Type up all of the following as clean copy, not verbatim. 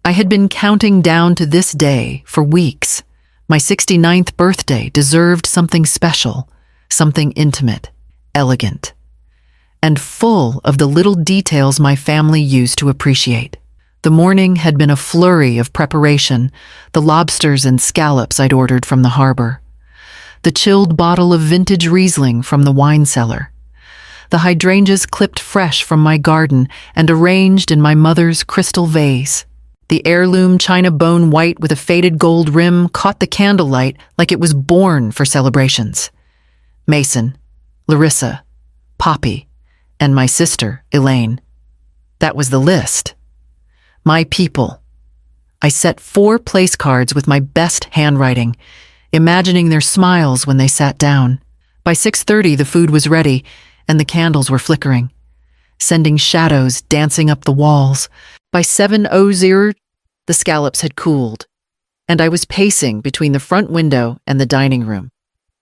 I had been counting down to this day for weeks. My 69th birthday deserved something special, something intimate, elegant, and full of the little details my family used to appreciate. The morning had been a flurry of preparation, the lobsters and scallops I'd ordered from the harbor, the chilled bottle of vintage Riesling from the wine cellar, the hydrangeas clipped fresh from my garden and arranged in my mother's crystal vase. The heirloom china bone white with a faded gold rim caught the candlelight like it was born for celebrations. Mason, Larissa, Poppy, and my sister, Elaine. That was the list. My people. I set 4 place cards with my best handwriting, imagining their smiles when they sat down. By 6:30, the food was ready, and the candles were flickering, sending shadows dancing up the walls. By 7:00, the scallops had cooled, and I was pacing between the front window and the dining room,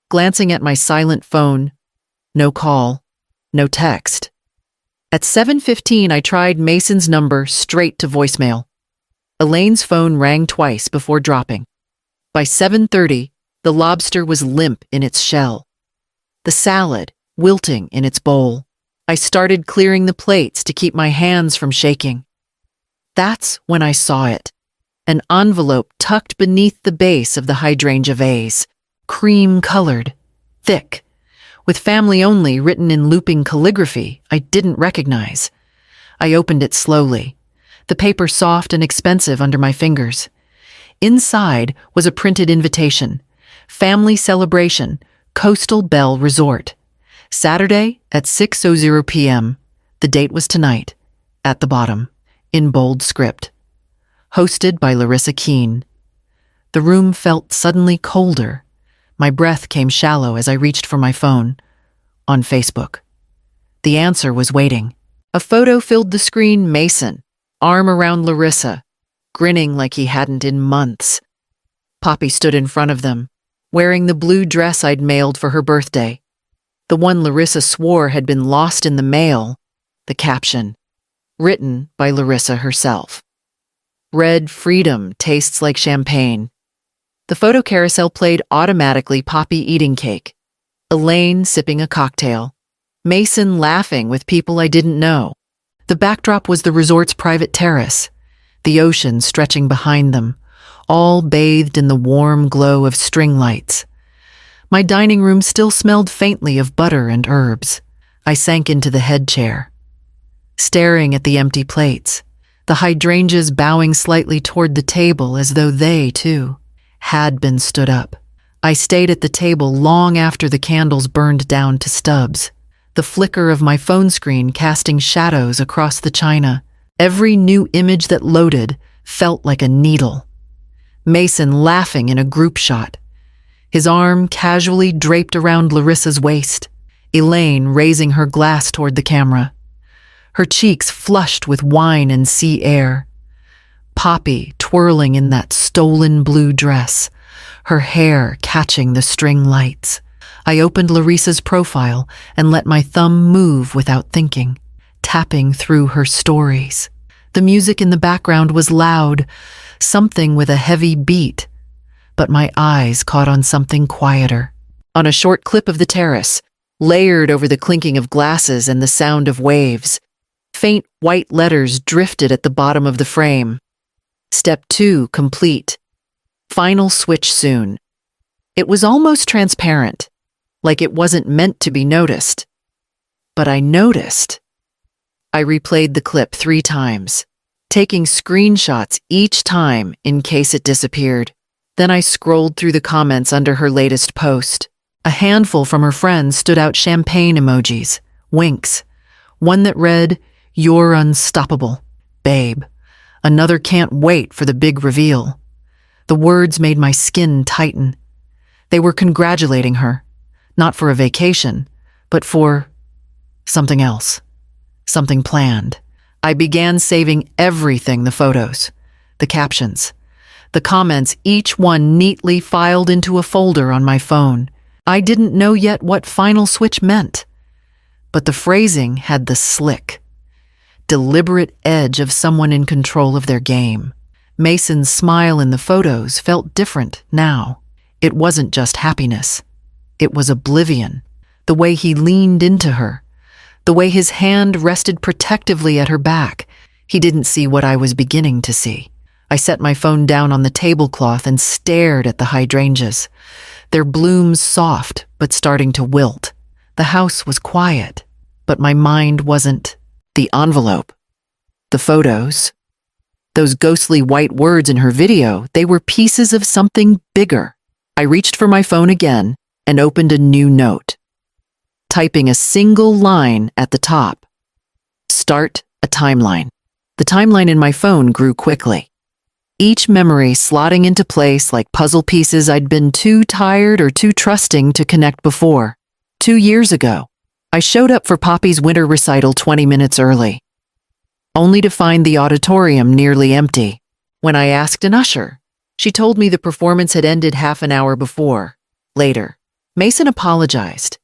glancing at my silent phone. No call, no text. At 7:15, I tried Mason's number straight to voicemail. Elaine's phone rang twice before dropping. By 7:30, the lobster was limp in its shell, the salad wilting in its bowl. I started clearing the plates to keep my hands from shaking. That's when I saw it. An envelope tucked beneath the base of the hydrangea vase, cream-colored, thick, with family only written in looping calligraphy I didn't recognize. I opened it slowly, the paper soft and expensive under my fingers. Inside was a printed invitation, family celebration, Coastal Bell Resort. Saturday at 6:00 p.m. The date was tonight, at the bottom, in bold script. Hosted by Larissa Keene. The room felt suddenly colder. My breath came shallow as I reached for my phone. On Facebook. The answer was waiting. A photo filled the screen. Mason, arm around Larissa, grinning like he hadn't in months. Poppy stood in front of them, wearing the blue dress I'd mailed for her birthday. The one Larissa swore had been lost in the mail. The caption, written by Larissa herself. Red freedom tastes like champagne. The photo carousel played automatically. Poppy eating cake, Elaine sipping a cocktail, Mason laughing with people I didn't know. The backdrop was the resort's private terrace, the ocean stretching behind them, all bathed in the warm glow of string lights. My dining room still smelled faintly of butter and herbs. I sank into the head chair, staring at the empty plates, the hydrangeas bowing slightly toward the table as though they, too, had been stood up. I stayed at the table long after the candles burned down to stubs, the flicker of my phone screen casting shadows across the china. Every new image that loaded felt like a needle. Mason laughing in a group shot, his arm casually draped around Larissa's waist, Elaine raising her glass toward the camera, her cheeks flushed with wine and sea air. Poppy twirling in that stolen blue dress, her hair catching the string lights. I opened Larissa's profile and let my thumb move without thinking, tapping through her stories. The music in the background was loud, something with a heavy beat, but my eyes caught on something quieter. On a short clip of the terrace, layered over the clinking of glasses and the sound of waves, faint white letters drifted at the bottom of the frame. Step 2 complete. Final switch soon. It was almost transparent, like it wasn't meant to be noticed. But I noticed. I replayed the clip 3 times, taking screenshots each time in case it disappeared. Then I scrolled through the comments under her latest post. A handful from her friends stood out champagne emojis, winks. One that read, "You're unstoppable, babe." Another, "Can't wait for the big reveal." The words made my skin tighten. They were congratulating her, not for a vacation, but for something else, something planned. I began saving everything: the photos, the captions, the comments, each one neatly filed into a folder on my phone. I didn't know yet what final switch meant, but the phrasing had the slick, deliberate edge of someone in control of their game. Mason's smile in the photos felt different now. It wasn't just happiness. It was oblivion. The way he leaned into her, the way his hand rested protectively at her back. He didn't see what I was beginning to see. I set my phone down on the tablecloth and stared at the hydrangeas, their blooms soft but starting to wilt. The house was quiet, but my mind wasn't. The envelope, the photos, those ghostly white words in her video, they were pieces of something bigger. I reached for my phone again and opened a new note, typing a single line at the top. Start a timeline. The timeline in my phone grew quickly, each memory slotting into place like puzzle pieces I'd been too tired or too trusting to connect before. 2 years ago, I showed up for Poppy's winter recital 20 minutes early, only to find the auditorium nearly empty. When I asked an usher, she told me the performance had ended half an hour before. Later, Mason apologized,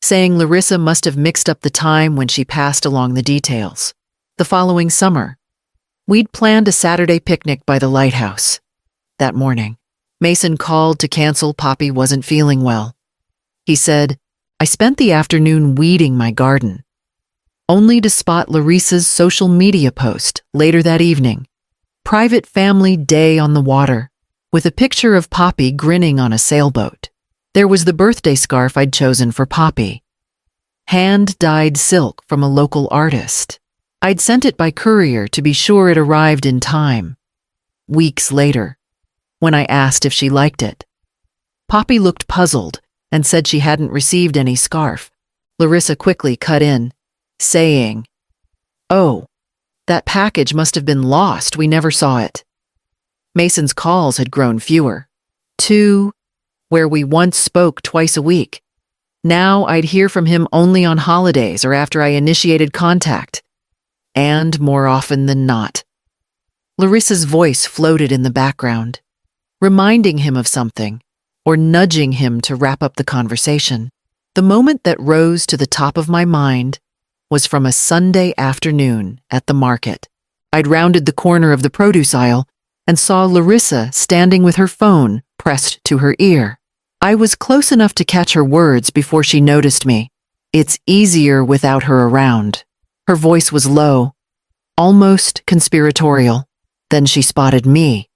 saying Larissa must have mixed up the time when she passed along the details. The following summer, we'd planned a Saturday picnic by the lighthouse. That morning, Mason called to cancel. Poppy wasn't feeling well. He said, I spent the afternoon weeding my garden, only to spot Larissa's social media post later that evening. Private family day on the water, with a picture of Poppy grinning on a sailboat. There was the birthday scarf I'd chosen for Poppy, hand-dyed silk from a local artist. I'd sent it by courier to be sure it arrived in time. Weeks later, when I asked if she liked it, Poppy looked puzzled and said she hadn't received any scarf. Larissa quickly cut in, saying, "Oh, that package must have been lost. We never saw it." Mason's calls had grown fewer. 2, where we once spoke twice a week. Now I'd hear from him only on holidays or after I initiated contact. And more often than not, Larissa's voice floated in the background, reminding him of something, or nudging him to wrap up the conversation. The moment that rose to the top of my mind was from a Sunday afternoon at the market. I'd rounded the corner of the produce aisle and saw Larissa standing with her phone pressed to her ear. I was close enough to catch her words before she noticed me. It's easier without her around. Her voice was low, almost conspiratorial. Then she spotted me,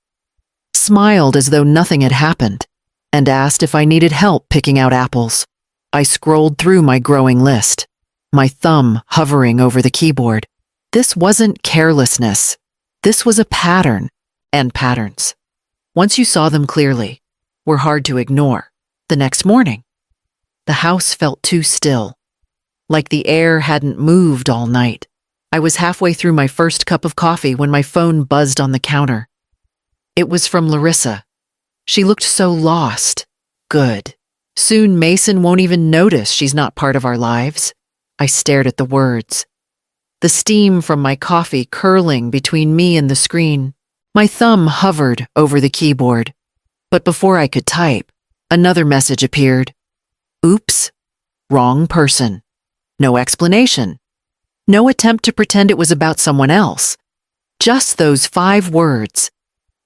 smiled as though nothing had happened, and asked if I needed help picking out apples. I scrolled through my growing list, my thumb hovering over the keyboard. This wasn't carelessness. This was a pattern, and patterns, once you saw them clearly, were hard to ignore. The next morning, the house felt too still, like the air hadn't moved all night. I was halfway through my first cup of coffee when my phone buzzed on the counter. It was from Larissa. She looked so lost. Good. Soon Mason won't even notice she's not part of our lives. I stared at the words, the steam from my coffee curling between me and the screen. My thumb hovered over the keyboard. But before I could type, another message appeared. Oops, wrong person. No explanation. No attempt to pretend it was about someone else. Just those 5 words,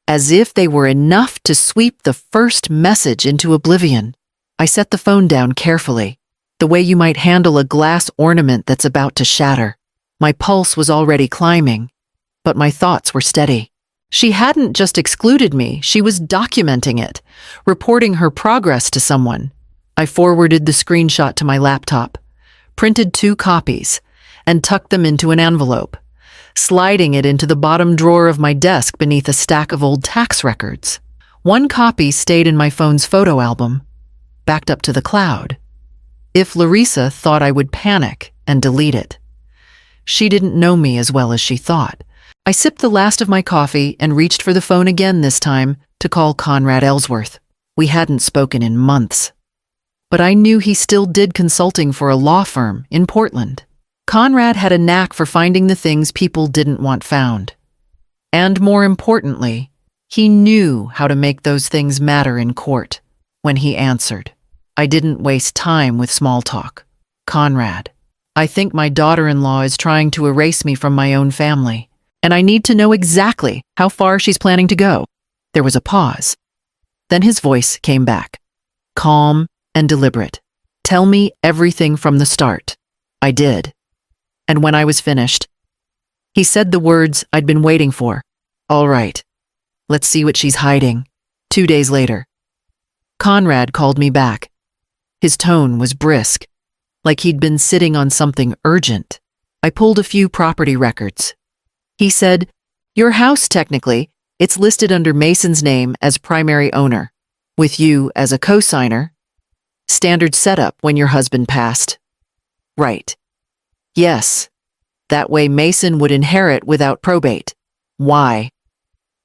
as if they were enough to sweep the first message into oblivion. I set the phone down carefully, the way you might handle a glass ornament that's about to shatter. My pulse was already climbing, but my thoughts were steady. She hadn't just excluded me, she was documenting it, reporting her progress to someone. I forwarded the screenshot to my laptop, printed 2 copies, and tucked them into an envelope, sliding it into the bottom drawer of my desk beneath a stack of old tax records. 1 copy stayed in my phone's photo album, backed up to the cloud. If Larissa thought I would panic and delete it, she didn't know me as well as she thought. I sipped the last of my coffee and reached for the phone again this time to call Conrad Ellsworth. We hadn't spoken in months, but I knew he still did consulting for a law firm in Portland. Conrad had a knack for finding the things people didn't want found. And more importantly, he knew how to make those things matter in court. When he answered, I didn't waste time with small talk. Conrad, I think my daughter-in-law is trying to erase me from my own family. And I need to know exactly how far she's planning to go. There was a pause. Then his voice came back, calm and deliberate. Tell me everything from the start. I did. And when I was finished, he said the words I'd been waiting for. All right. Let's see what she's hiding. 2 days later, Conrad called me back. His tone was brisk, like he'd been sitting on something urgent. I pulled a few property records. He said, "Your house, technically, it's listed under Mason's name as primary owner, with you as a co-signer. Standard setup when your husband passed." Right. Yes. That way Mason would inherit without probate. Why?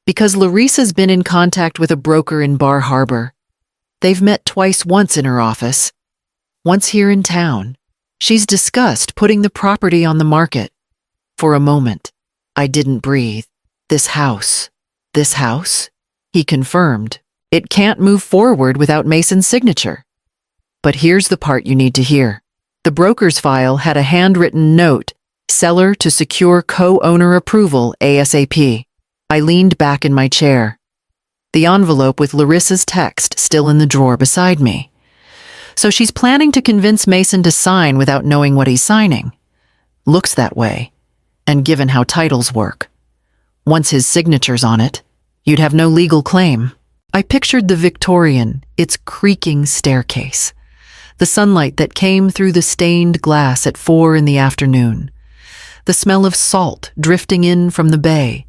Because Larissa's been in contact with a broker in Bar Harbor. They've met twice, once in her office, once here in town. She's discussed putting the property on the market. For a moment, I didn't breathe. This house, he confirmed. It can't move forward without Mason's signature. But here's the part you need to hear. The broker's file had a handwritten note, seller to secure co-owner approval ASAP. I leaned back in my chair, the envelope with Larissa's text still in the drawer beside me. So she's planning to convince Mason to sign without knowing what he's signing. Looks that way, and given how titles work, once his signature's on it, you'd have no legal claim. I pictured the Victorian, its creaking staircase, the sunlight that came through the stained glass at 4 in the afternoon, the smell of salt drifting in from the bay.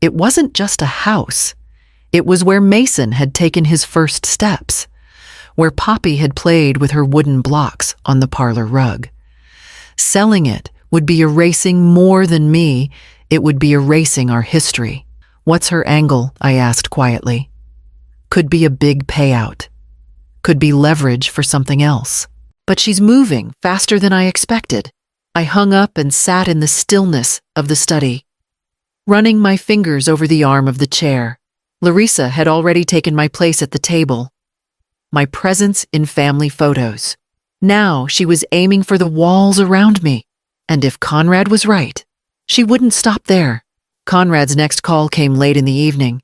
It wasn't just a house. It was where Mason had taken his first steps, where Poppy had played with her wooden blocks on the parlor rug. Selling it would be erasing more than me. It would be erasing our history. What's her angle? I asked quietly. Could be a big payout. Could be leverage for something else. But she's moving faster than I expected. I hung up and sat in the stillness of the study, running my fingers over the arm of the chair. Larissa had already taken my place at the table, my presence in family photos. Now she was aiming for the walls around me. And if Conrad was right, she wouldn't stop there. Conrad's next call came late in the evening,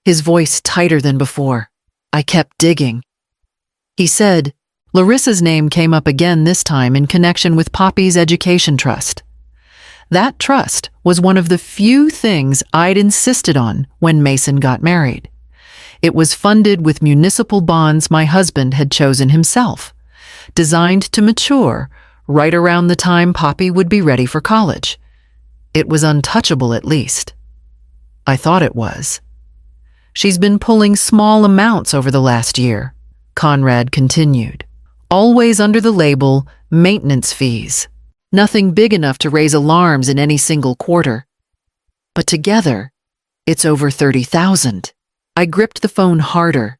his voice tighter than before. I kept digging. He said, Larissa's name came up again, this time in connection with Poppy's education trust. That trust was one of the few things I'd insisted on when Mason got married. It was funded with municipal bonds my husband had chosen himself, designed to mature right around the time Poppy would be ready for college. It was untouchable, at least. I thought it was. She's been pulling small amounts over the last year, Conrad continued, always under the label maintenance fees. Nothing big enough to raise alarms in any single quarter. But together, it's over 30,000. I gripped the phone harder.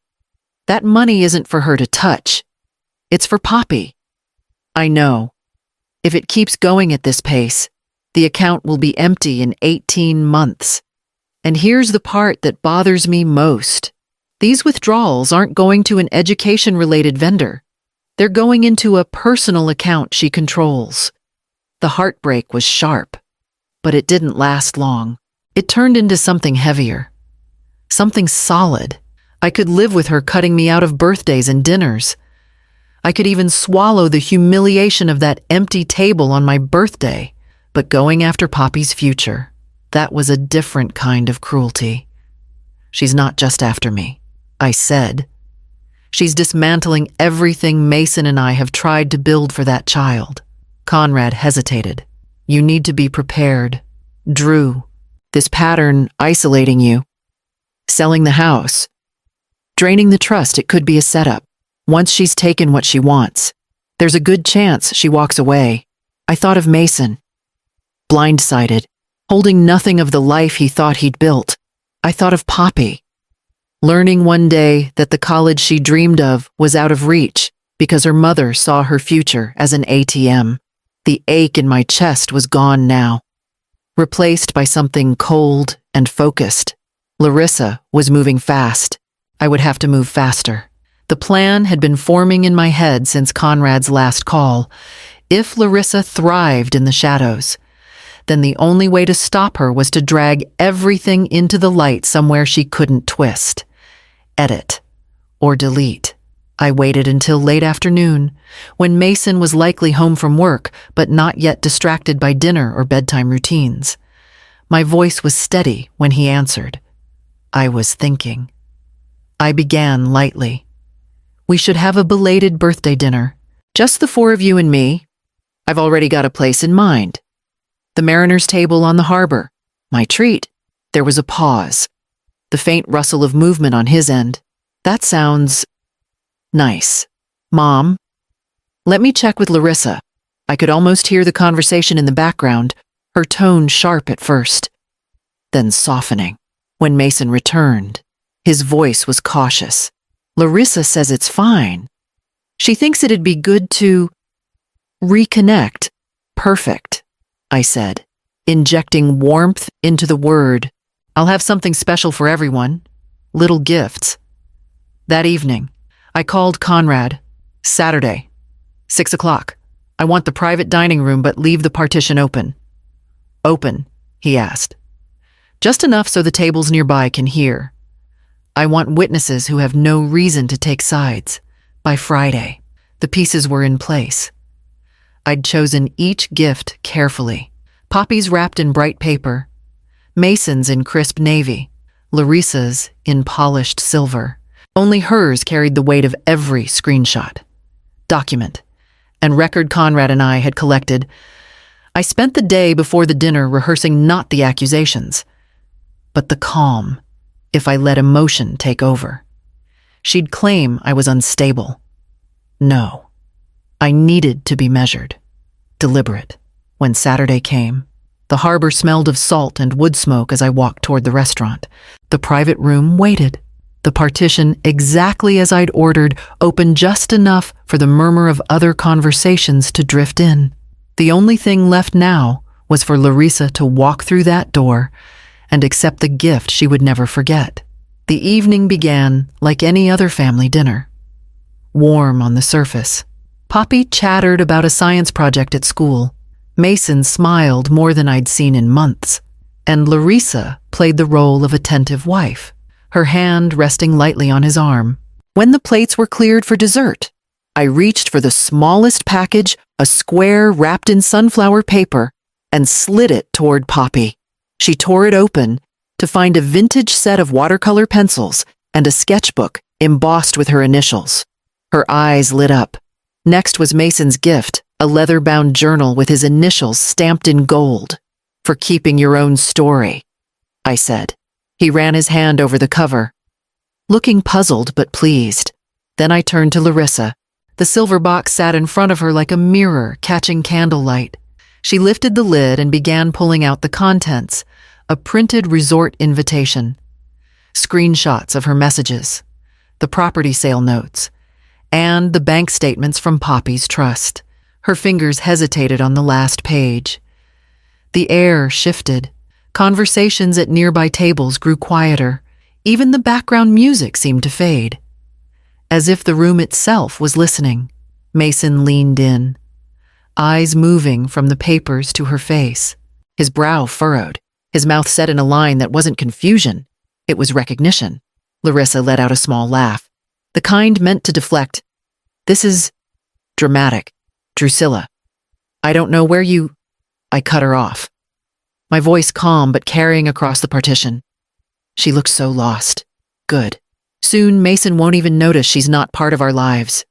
That money isn't for her to touch. It's for Poppy. I know. If it keeps going at this pace, the account will be empty in 18 months. And here's the part that bothers me most. These withdrawals aren't going to an education-related vendor. They're going into a personal account she controls. The heartbreak was sharp, but it didn't last long. It turned into something heavier, something solid. I could live with her cutting me out of birthdays and dinners. I could even swallow the humiliation of that empty table on my birthday. But going after Poppy's future, that was a different kind of cruelty. She's not just after me, I said. She's dismantling everything Mason and I have tried to build for that child. Conrad hesitated. You need to be prepared. Drew, this pattern isolating you, selling the house, draining the trust, it could be a setup. Once she's taken what she wants, there's a good chance she walks away. I thought of Mason, blindsided, holding nothing of the life he thought he'd built. I thought of Poppy, learning one day that the college she dreamed of was out of reach because her mother saw her future as an ATM. The ache in my chest was gone now, replaced by something cold and focused. Larissa was moving fast. I would have to move faster. The plan had been forming in my head since Conrad's last call. If Larissa thrived in the shadows, then the only way to stop her was to drag everything into the light somewhere she couldn't twist, edit, or delete. I waited until late afternoon, when Mason was likely home from work but not yet distracted by dinner or bedtime routines. My voice was steady when he answered. I was thinking. I began lightly. We should have a belated birthday dinner. Just the four of you and me. I've already got a place in mind. The Mariner's Table on the harbor. My treat. There was a pause. The faint rustle of movement on his end. That sounds nice. Mom, let me check with Larissa. I could almost hear the conversation in the background, her tone sharp at first, then softening. When Mason returned, his voice was cautious. Larissa says it's fine. She thinks it'd be good to reconnect. Perfect, I said, injecting warmth into the word. I'll have something special for everyone. Little gifts. That evening, I called Conrad. Saturday, 6 o'clock. I want the private dining room, but leave the partition open. Open, he asked. Just enough so the tables nearby can hear. I want witnesses who have no reason to take sides. By Friday, the pieces were in place. I'd chosen each gift carefully. Poppy's wrapped in bright paper, Mason's in crisp navy, Larissa's in polished silver. Only hers carried the weight of every screenshot, document, and record Conrad and I had collected. I spent the day before the dinner rehearsing not the accusations, but the calm, if I let emotion take over. She'd claim I was unstable. No, I needed to be measured, deliberate. When Saturday came, the harbor smelled of salt and wood smoke as I walked toward the restaurant. The private room waited. The partition, exactly as I'd ordered, opened just enough for the murmur of other conversations to drift in. The only thing left now was for Larissa to walk through that door and accept the gift she would never forget. The evening began like any other family dinner. Warm on the surface. Poppy chattered about a science project at school. Mason smiled more than I'd seen in months. And Larissa played the role of attentive wife, her hand resting lightly on his arm. When the plates were cleared for dessert, I reached for the smallest package, a square wrapped in sunflower paper, and slid it toward Poppy. She tore it open to find a vintage set of watercolor pencils and a sketchbook embossed with her initials. Her eyes lit up. Next was Mason's gift, a leather-bound journal with his initials stamped in gold. For keeping your own story, I said. He ran his hand over the cover, looking puzzled but pleased. Then I turned to Larissa. The silver box sat in front of her like a mirror catching candlelight. She lifted the lid and began pulling out the contents, a printed resort invitation, screenshots of her messages, the property sale notes, and the bank statements from Poppy's trust. Her fingers hesitated on the last page. The air shifted. Conversations at nearby tables grew quieter. Even the background music seemed to fade. As if the room itself was listening, Mason leaned in, eyes moving from the papers to her face. His brow furrowed, his mouth set in a line that wasn't confusion, it was recognition. Larissa let out a small laugh, the kind meant to deflect. This is dramatic, Drusilla. I don't know where you... I cut her off, my voice calm but carrying across the partition. She looks so lost. Good. Soon Mason won't even notice she's not part of our lives.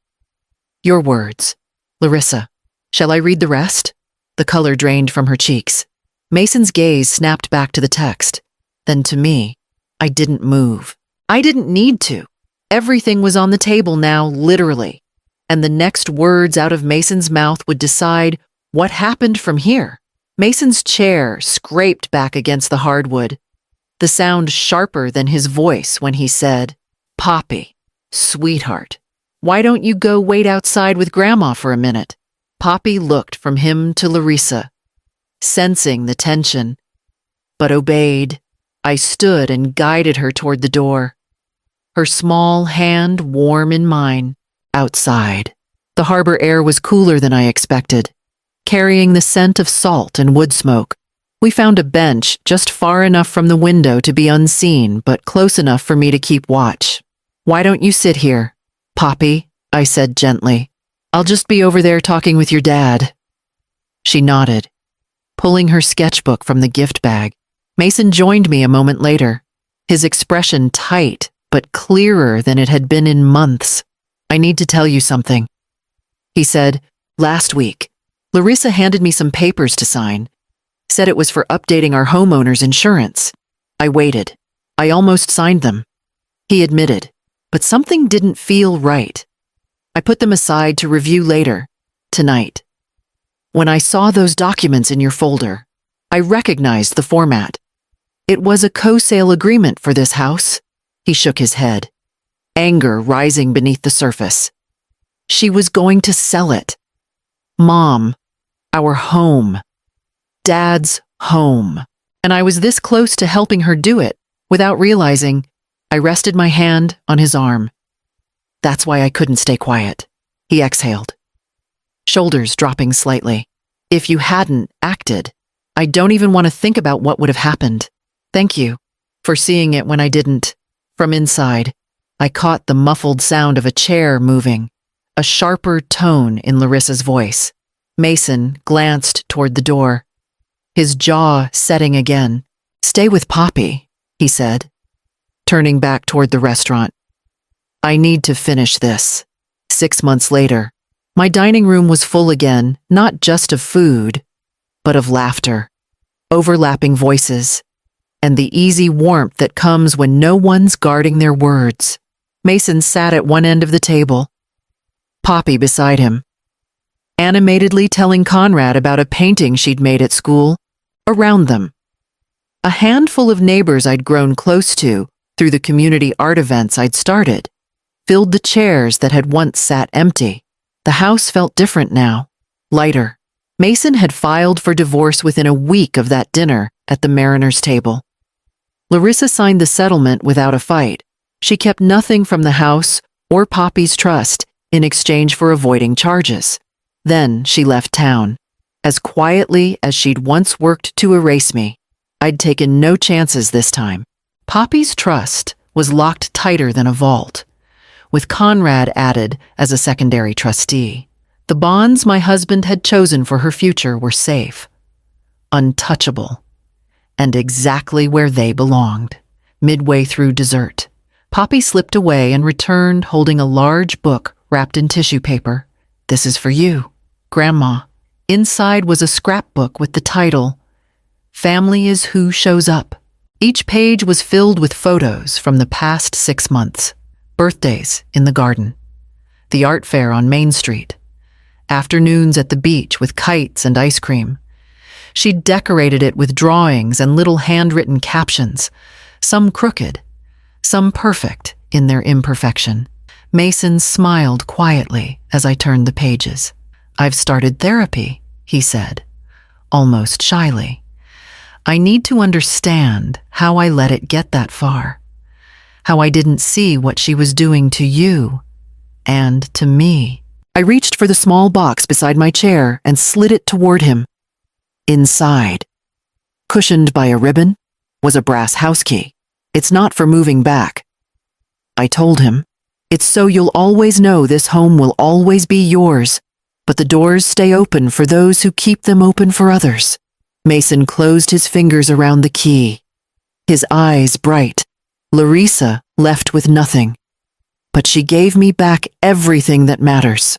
Your words, Larissa. Shall I read the rest? The color drained from her cheeks. Mason's gaze snapped back to the text. Then to me. I didn't move. I didn't need to. Everything was on the table now, literally. And the next words out of Mason's mouth would decide what happened from here. Mason's chair scraped back against the hardwood, the sound sharper than his voice when he said, Poppy, sweetheart, why don't you go wait outside with Grandma for a minute? Poppy looked from him to Larissa, sensing the tension, but obeyed. I stood and guided her toward the door, her small hand warm in mine. Outside, the harbor air was cooler than I expected, carrying the scent of salt and wood smoke. We found a bench just far enough from the window to be unseen, but close enough for me to keep watch. "Why don't you sit here, Poppy?" I said gently. "I'll just be over there talking with your dad." She nodded, pulling her sketchbook from the gift bag. Mason joined me a moment later, his expression tight but clearer than it had been in months. "I need to tell you something," he said. "Last week, Larissa handed me some papers to sign. Said it was for updating our homeowner's insurance. I waited. I almost signed them." He admitted, but something didn't feel right. "I put them aside to review later, tonight. When I saw those documents in your folder, I recognized the format. It was a co-sale agreement for this house." He shook his head, anger rising beneath the surface. "She was going to sell it. Mom, our home. Dad's home. And I was this close to helping her do it. Without realizing, I rested my hand on his arm. That's why I couldn't stay quiet." He exhaled, shoulders dropping slightly. "If you hadn't acted, I don't even want to think about what would have happened. Thank you for seeing it when I didn't." From inside, I caught the muffled sound of a chair moving, a sharper tone in Larissa's voice. Mason glanced toward the door, his jaw setting again. "Stay with Poppy," he said, turning back toward the restaurant. "I need to finish this." 6 months later, my dining room was full again, not just of food, but of laughter, overlapping voices, and the easy warmth that comes when no one's guarding their words. Mason sat at one end of the table, Poppy beside him, animatedly telling Conrad about a painting she'd made at school. Around them, a handful of neighbors I'd grown close to through the community art events I'd started filled the chairs that had once sat empty. The house felt different now, lighter. Mason had filed for divorce within a week of that dinner at the Mariners' table. Larissa signed the settlement without a fight. She kept nothing from the house or Poppy's trust in exchange for avoiding charges. Then she left town, as quietly as she'd once worked to erase me. I'd taken no chances this time. Poppy's trust was locked tighter than a vault, with Conrad added as a secondary trustee. The bonds my husband had chosen for her future were safe, untouchable, and exactly where they belonged. Midway through dessert, Poppy slipped away and returned holding a large book wrapped in tissue paper. "This is for you, Grandma." Inside was a scrapbook with the title, "Family is Who Shows Up." Each page was filled with photos from the past 6 months. Birthdays in the garden, the art fair on Main Street, afternoons at the beach with kites and ice cream. She'd decorated it with drawings and little handwritten captions, some crooked, some perfect in their imperfection. Mason smiled quietly as I turned the pages. "I've started therapy," he said, almost shyly. "I need to understand how I let it get that far, how I didn't see what she was doing to you and to me." I reached for the small box beside my chair and slid it toward him. Inside, cushioned by a ribbon, was a brass house key. "It's not for moving back," I told him. "It's so you'll always know this home will always be yours, but the doors stay open for those who keep them open for others." Mason closed his fingers around the key, his eyes bright. "Larissa left with nothing, but she gave me back everything that matters."